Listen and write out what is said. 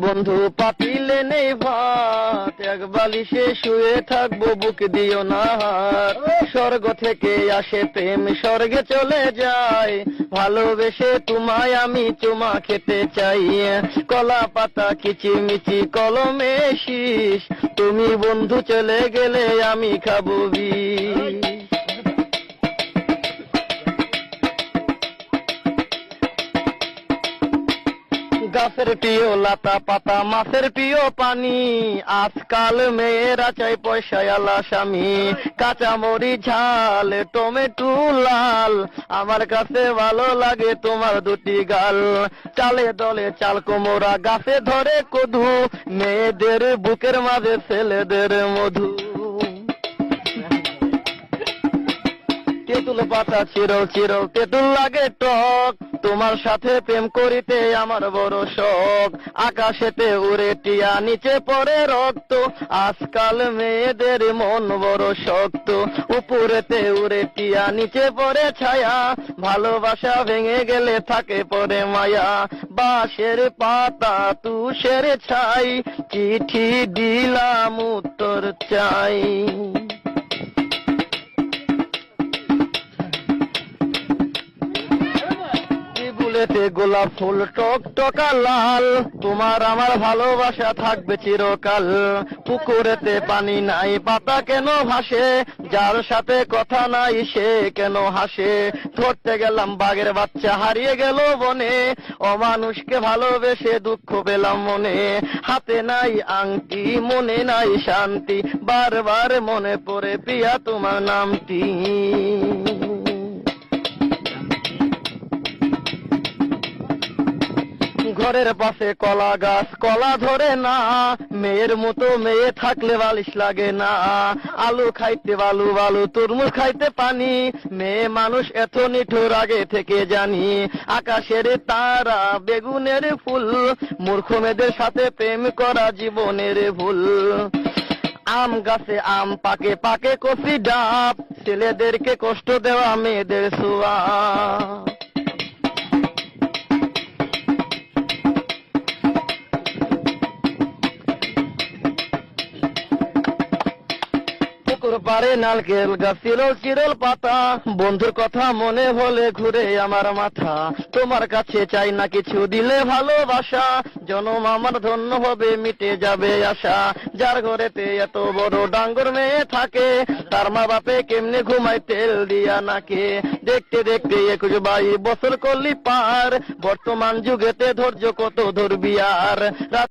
বন্ধু পাতিলে নেই ভাত, এক বালিশে শুয়ে থাকবো বুক দিও না হাত। স্বর্গ থেকে আসে প্রেম স্বর্গে চলে যায়, ভালোবেসে তোমায় আমি চুমা খেতে চাই। কলা পাতা কিচিমিচি কলমে শীষ, তুমি বন্ধু চলে গেলে আমি খাবো বিষ। গাছের প্রিয় লতা পাতা মাছের প্রিয় পানি, আজকাল মেয়েরা চাই পয়সাওয়ালা স্বামী। কাঁচামরি ঝাল টমেটো লাল, আমার কাছে ভালো লাগে তোমার দুটি গাল। চালে দলে চাল কোমরা গাছে ধরে কদু, মেয়েদের বুকের মাঝে ছেলেদের মধু। তেঁতুল পাতা চিরল চিরল তেঁতুল লাগে টক, তোমার সাথে প্রেম করিতে আমার বড় শখ। আকাশেতে উড়ে টিয়া নিচে পড়ে রক্ত, আজকাল মেয়েদের মন বড় শক্ত। উপরেতে উড়ে টিয়া নিচে পড়ে ছায়া, ভালোবাসা ভেঙে গেলে থাকে পড়ে মায়া। বাঁশের পাতা তুষের ছাই, চিঠি দিলাম উত্তর চাই। ফুলেতে গোলাপ ফুল টক টকা লাল, তোমার আমার ভালোবাসা থাকবে চিরকাল। পুকুরেতে পানি নাই পাতা কেন ভাসে, যার সাথে কথা নাই সে কেন হাসে। ধরতে গেলাম বাঘের বাচ্চা হারিয়ে গেল বনে, অমানুষকে ভালোবেসে দুঃখ পেলাম মনে। হাতে নাই আংটি মনে নাই শান্তি, বারবার মনে পড়ে প্রিয়া তোমার নামটি। ঘরের পাশে কলা গাছ কলা ধরে না, মেয়ের মতো মেয়ে থাকলে বালিশ লাগে না। আলু খাইতে বালু বালু তরমুজ খাইতে পানি, মেয়ে মানুষ এত নিঠুর আগে থেকে জানি। আকাশের তারা বেগুনের ফুল, মূর্খ মেয়েদের সাথে প্রেম করা জীবনের ভুল। আম গাছে আম পাকে পাকে কচি ডাব, ছেলেদেরকে কষ্ট দেওয়া মেয়েদের ছোঁয়া। পারে নারকেল গাছ চিরল চিরল পাতা, বন্ধুর কথা মনে হলে ঘুরে আমার মাথা। তোমার কাছে চাই না কিছু দিলে ভালোবাসা, জনম আমার ধন্য হবে মিটে যাবে আশা। যার ঘরেতে এত বড় ডাঙ্গর মেয়ে থাকে, তার মা বাপে কেমনে ঘুমায় তেল দিয়া নাকে। দেখতে দেখতে 21 বছর করলি পার, বর্তমান যুগেতে ধৈর্য কত ধরবি আর।